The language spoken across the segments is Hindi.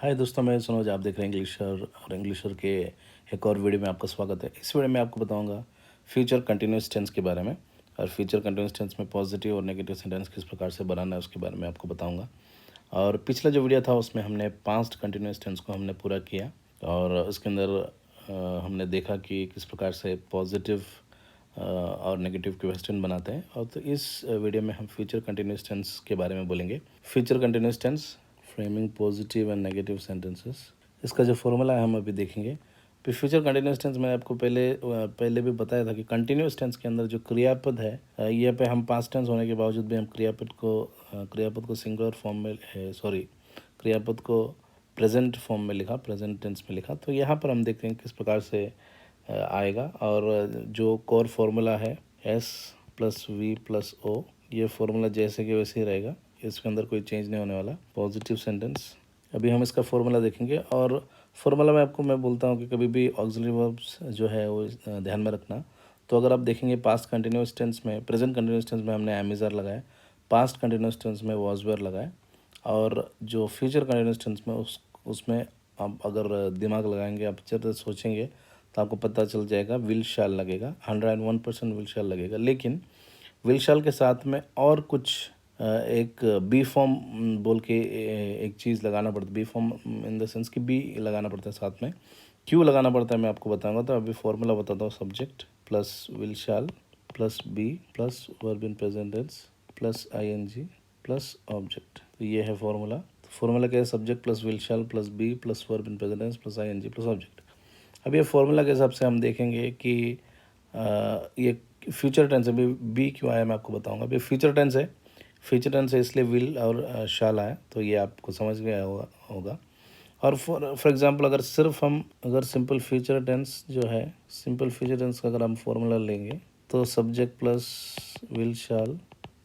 हाय दोस्तों, मैं सनोज। आप देख रहे हैं इंग्लिशर और इंग्लिशर के एक और वीडियो में आपका स्वागत है। इस वीडियो में आपको बताऊंगा फ्यूचर कंटिन्यूस टेंस के बारे में। और फ्यूचर कंटिन्यूस टेंस में पॉजिटिव और नेगेटिव सेंटेंस किस प्रकार से बनाना है उसके बारे में आपको बताऊंगा। और पिछला जो वीडियो था उसमें हमने पास्ट कंटिन्यूस टेंस को हमने पूरा किया और उसके अंदर हमने देखा कि किस प्रकार से पॉजिटिव और नेगेटिव क्वेश्चन बनाते हैं। और तो इस वीडियो में हम फ्यूचर कंटिन्यूस टेंस के बारे में बोलेंगे। Future continuous tense, framing positive and negative sentences, इसका जो फॉर्मूला है हम अभी देखेंगे। फिर फ्यूचर कंटिन्यूस टेंस मैंने आपको पहले भी बताया था कि कंटिन्यूस टेंस के अंदर जो क्रियापद है, ये पे हम पास्ट टेंस होने के बावजूद भी हम क्रियापद को सिंगुलर फॉर्म में क्रियापद को प्रेजेंट फॉर्म में लिखा, प्रेजेंट टेंस में लिखा। तो यहाँ पर हम देखते हैं किस प्रकार से आएगा। और जो कोर फार्मूला है S+V+O, ये फार्मूला जैसे कि वैसे ही रहेगा, इसके अंदर कोई चेंज नहीं होने वाला। पॉजिटिव सेंटेंस, अभी हम इसका फार्मूला देखेंगे। और फार्मूला में मैं बोलता हूँ कि कभी भी ऑक्सिलरी वर्ब्स जो है वो ध्यान में रखना। तो अगर आप देखेंगे पास्ट कंटिन्यूस टेंस में, प्रेजेंट कंटिन्यूस टेंस में हमने एम इज़ आर लगाया, पास्ट कंटिन्यूस टेंस में वॉज वेयर लगाया, और जो फ्यूचर कंटिन्यूस टेंस में उसमें आप अगर दिमाग लगाएंगे, आप अच्छे से सोचेंगे तो आपको पता चल जाएगा विल शैल लगेगा। 101% विल शैल लगेगा। लेकिन विल शैल के साथ में और कुछ एक बी फॉर्म बोल के एक चीज़ लगाना पड़ता है। Be form in the sense कि बी लगाना पड़ता है साथ में। क्यों लगाना पड़ता है मैं आपको बताऊंगा। तो अभी फॉर्मूला बताता हूँ। Subject plus will shall plus be plus verb in present tense plus ING plus object. तो ये है फॉर्मूला। तो फॉर्मूला क्या है? Subject plus will shall plus be plus verb in present tense plus ING plus object. अब ये फॉर्मूला के हिसाब से हम देखेंगे कि ये फ्यूचर टेंस है। बी क्यों आया मैं आपको बताऊंगा। अभी फ्यूचर टेंस है, फ्यूचर टेंस है इसलिए विल और शाल आया। तो ये आपको समझ में आया होगा। और फॉर एग्जांपल अगर सिंपल फ्यूचर टेंस जो है, सिंपल फ्यूचर टेंस का अगर हम फॉर्मूला लेंगे तो subject plus will shall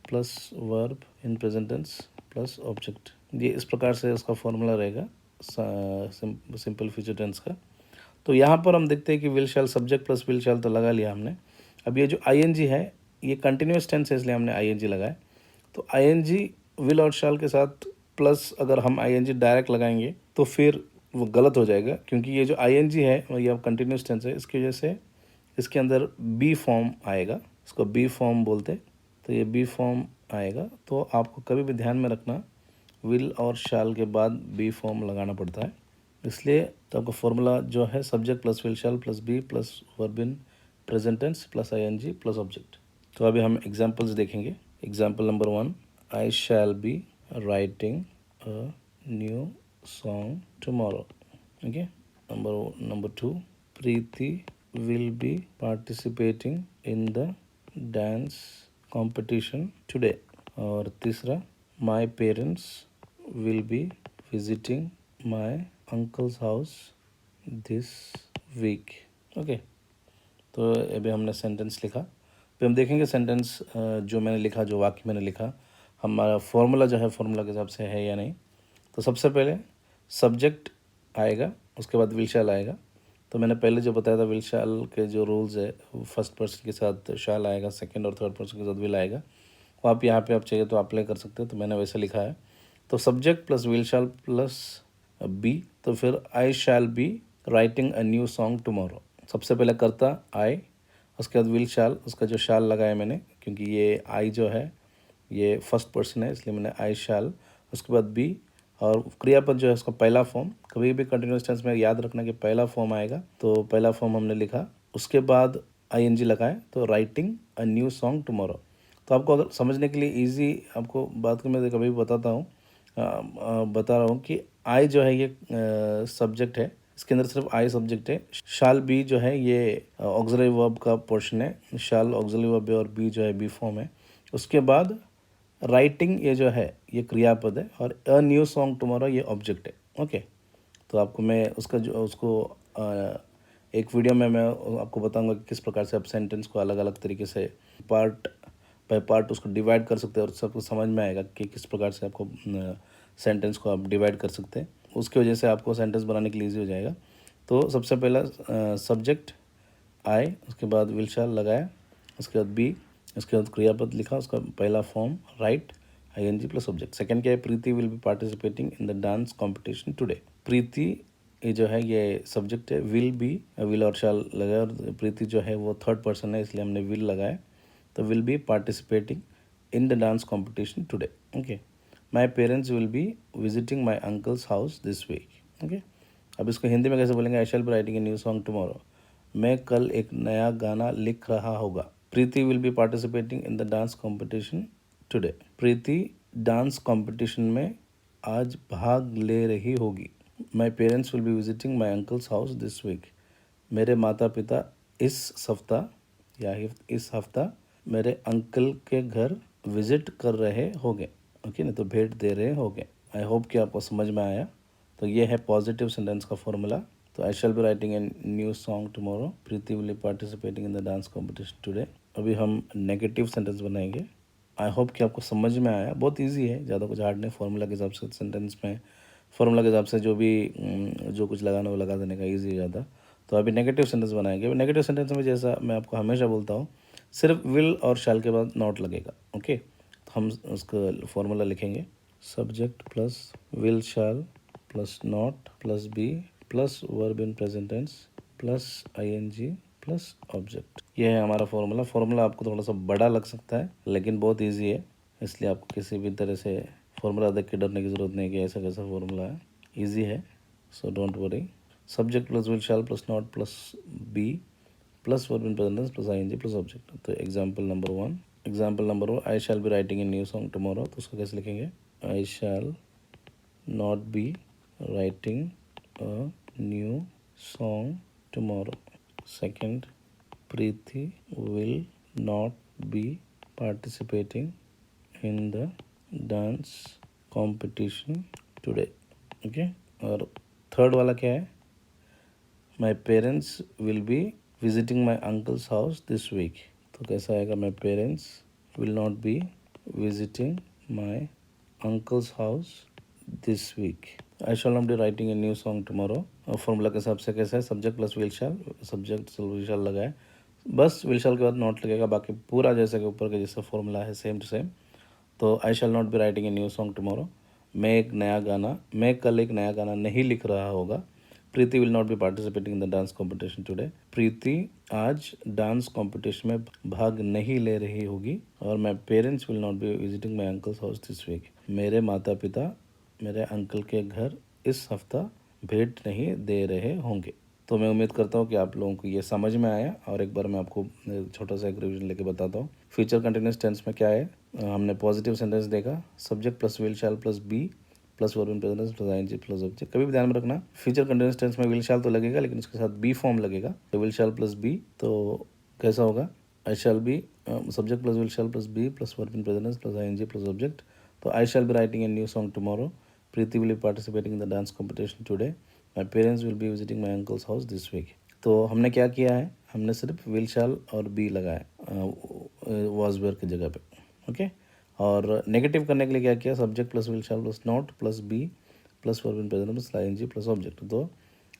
plus verb in present tense plus object, ये इस प्रकार से उसका फॉर्मूला रहेगा सिंपल फ्यूचर टेंस का। तो यहाँ पर हम देखते हैं कि will shall, subject plus will shall तो लगा लिया हमने। अब ये जो आईएनजी है ये कंटिन्यूस टेंस है इसलिए हमने आईएनजी लगाया। तो आईएनजी विल और शैल के साथ प्लस अगर हम आईएनजी डायरेक्ट लगाएंगे तो फिर वो गलत हो जाएगा, क्योंकि ये जो आईएनजी है ये कंटिन्यूस टेंस है, इसकी वजह से इसके अंदर बी फॉर्म आएगा। इसको बी फॉर्म बोलते। तो ये बी फॉर्म आएगा। तो आपको कभी भी ध्यान में रखना विल और शैल के बाद बी फॉर्म लगाना पड़ता है। इसलिए तो आपका फॉर्मूला जो है subject plus will shall plus be plus verb in present tense plus ING plus object. तो अभी हम एग्जांपल्स देखेंगे। Example number 1, I shall be writing a new song tomorrow. Okay. Number 2, Preeti will be participating in the dance competition today. और तीसरा, my parents will be visiting my uncle's house this week. Okay. तो अभी हमने सेंटेंस लिखा। फिर हम देखेंगे सेंटेंस जो मैंने लिखा, जो वाक्य मैंने लिखा, हमारा फॉर्मूला जो है फॉर्मूला के हिसाब से है या नहीं। तो सबसे पहले सब्जेक्ट आएगा, उसके बाद विल शैल आएगा। तो मैंने पहले जो बताया था विल शैल के जो रूल्स है, फर्स्ट पर्सन के साथ शैल आएगा, सेकंड और थर्ड पर्सन के साथ विल आएगा। वो आप यहाँ पे आप चाहिए तो अप्लाई कर सकते हो। तो मैंने वैसे लिखा है। तो subject plus will shall plus be, तो फिर I shall be writing a new song tomorrow. सबसे पहले करता आई, उसके बाद विल शैल, उसका जो शैल लगाया मैंने, क्योंकि ये आई जो है ये फर्स्ट पर्सन है इसलिए मैंने आई शैल। उसके बाद बी, और क्रियापद जो है उसका पहला फॉर्म। कभी भी कंटिन्यूस टेंस में याद रखना कि पहला फॉर्म आएगा। तो पहला फॉर्म हमने लिखा, उसके बाद आईएनजी लगाए, तो writing a new song tomorrow. तो आपको अगर समझने के लिए इजी आपको बात को मैं कभी भी बताता हूँ, बता रहा हूँ कि आई जो है ये सब्जेक्ट है, इसके अंदर सिर्फ आई सब्जेक्ट है। शाल बी जो है ये ऑक्सिलरी वर्ब का पोर्शन है। शाल ऑक्सिलरी वर्ब है और बी जो है बी फॉर्म है। उसके बाद राइटिंग ये जो है ये क्रियापद है, और अ न्यू सॉन्ग टुमारो ये ऑब्जेक्ट है। ओके। तो आपको मैं एक वीडियो में मैं आपको बताऊंगा कि किस प्रकार से आप सेंटेंस को अलग अलग तरीके से पार्ट बाय पार्ट उसको डिवाइड कर सकते हैं, और सबको समझ में आएगा कि किस प्रकार से आपको सेंटेंस को आप डिवाइड कर सकते हैं। उसकी वजह से आपको सेंटेंस बनाने के लिए ईजी हो जाएगा। तो सबसे पहला सब्जेक्ट आई, उसके बाद विल शैल लगाया, उसके बाद बी, उसके बाद क्रियापद लिखा, उसका पहला form write ING plus object. Second क्या है? Preeti will be participating in the dance competition today. Preeti ये जो है ये सब्जेक्ट है, विल बी, विल और शाल लगाया और प्रीति जो है वो थर्ड पर्सन है इसलिए हमने विल लगाया, तो will be participating in the dance competition today. Okay, my parents will be visiting my uncle's house this week. Okay, अब इसको हिंदी में कैसे बोलेंगे, I shall be writing a new song tomorrow, मैं कल एक नया गाना लिख रहा होगा। Preeti will be participating in the dance competition today, Preeti dance competition में आज भाग ले रही होगी। My parents will be visiting my uncle's house this week, मेरे माता पिता इस सप्ताह या इस हफ्ता मेरे अंकल के घर विजिट कर रहे होंगे। ओके ना, तो भेंट दे रहे होंगे। आई होप कि आपको समझ में आया। तो ये है पॉजिटिव सेंटेंस का फॉर्मूला। तो I shall be writing a new song tomorrow, Preeti will be participating in the dance competition today. अभी हम नेगेटिव सेंटेंस बनाएंगे। आई होप कि आपको समझ में आया। बहुत इजी है, ज़्यादा कुछ हार्ड नहीं। फार्मूला के हिसाब से सेंटेंस में फार्मूला के हिसाब से जो कुछ लगाना वो लगा देने का, ईजी हो जाता। तो अभी नेगेटिव सेंटेंस बनाएंगे। नेगेटिव सेंटेंस में जैसा मैं आपको हमेशा बोलता हूँ, सिर्फ विल और शैल के बाद नॉट लगेगा। ओके, तो हम उसका फार्मूला लिखेंगे, subject plus will shall plus not plus be plus verb in present tense plus ING plus object. ये है हमारा फार्मूला। फार्मूला आपको थोड़ा सा बड़ा लग सकता है लेकिन बहुत इजी है, इसलिए आपको किसी भी तरह से फार्मूला देख के डरने की ज़रूरत नहीं कि ऐसा कैसा फार्मूला है। इजी है, so don't worry. Subject plus will shall plus not plus be plus verb in present tense plus ING plus object. तो example number 1, I shall be writing a new song tomorrow, तो उसको कैसे लिखेंगे, I shall not be writing a new song tomorrow. Second, Preeti will not be participating in the dance competition today. Okay, और थर्ड वाला क्या है, my parents will be visiting my uncle's house this week. तो कैसा आएगा, my parents will not be visiting my uncle's house this week. I shall not be writing a new song tomorrow. और फॉर्मूला के हिसाब से कैसा है, subject plus will shall, subject will shall लगाए, बस विल शैल के बाद नॉट लगेगा, बाकी पूरा जैसे कि ऊपर के जैसा फॉर्मूला है सेम टू सेम। तो I shall not be writing a new song tomorrow, मैं कल एक नया गाना नहीं लिख रहा होगा। Preeti will not be participating in the dance competition today, Preeti आज डांस कॉम्पिटिशन में भाग नहीं ले रही होगी। और my parents will not be visiting my uncle's house this week, मेरे माता पिता मेरे अंकल के घर इस हफ्ता भेंट नहीं दे रहे होंगे। तो मैं उम्मीद करता हूँ कि आप लोगों को ये समझ में आया। और एक बार मैं आपको छोटा सा एक रिविजन लेके बताता हूँ। फ्यूचर कंटिन्यूअस टेंस में क्या है, हमने पॉजिटिव सेंटेंस देखा, subject plus will shall plus be plus verb in present plus ING plus object. कभी भी ध्यान में रखना, फ्यूचर कंटिन्यूअस टेंस में विल शैल तो लगेगा लेकिन उसके साथ बी फॉर्म लगेगा। तो विल शैल प्लस बी, तो कैसा होगा, I shall be, subject plus will shall plus be plus verb in present plus ING plus object. तो I shall be writing a new song tomorrow, Preeti will be participating in the dance competition today, my parents will be visiting my uncle's house this week. तो हमने क्या किया है, हमने सिर्फ विल शैल और बी लगाया वॉज वेयर की जगह पे। ओके, और नेगेटिव करने के लिए क्या किया, subject plus will shall plus not plus be plus verb in present plus ING plus object. तो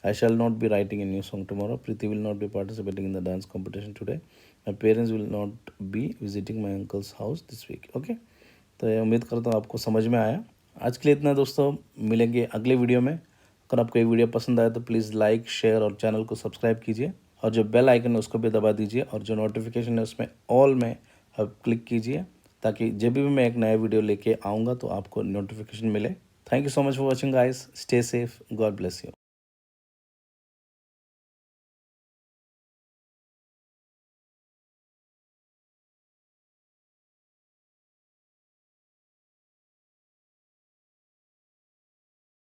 I shall not be writing a new song tomorrow, Preeti will not be participating in the dance competition today, my parents will not be visiting my uncle's house this week. Okay, तो ये उम्मीद करता हूँ आपको समझ में आया। आज के लिए इतना दोस्तों, मिलेंगे अगले वीडियो में। अगर आपको ये वीडियो पसंद आए तो प्लीज़ लाइक शेयर और चैनल को सब्सक्राइब कीजिए, और जो बेल आइकन है उसको भी दबा दीजिए, और जो नोटिफिकेशन है उसमें ऑल में आप क्लिक कीजिए, ताकि जब भी मैं एक नया वीडियो लेके आऊँगा तो आपको नोटिफिकेशन मिले। Thank you so much for watching guys, stay safe, God bless you.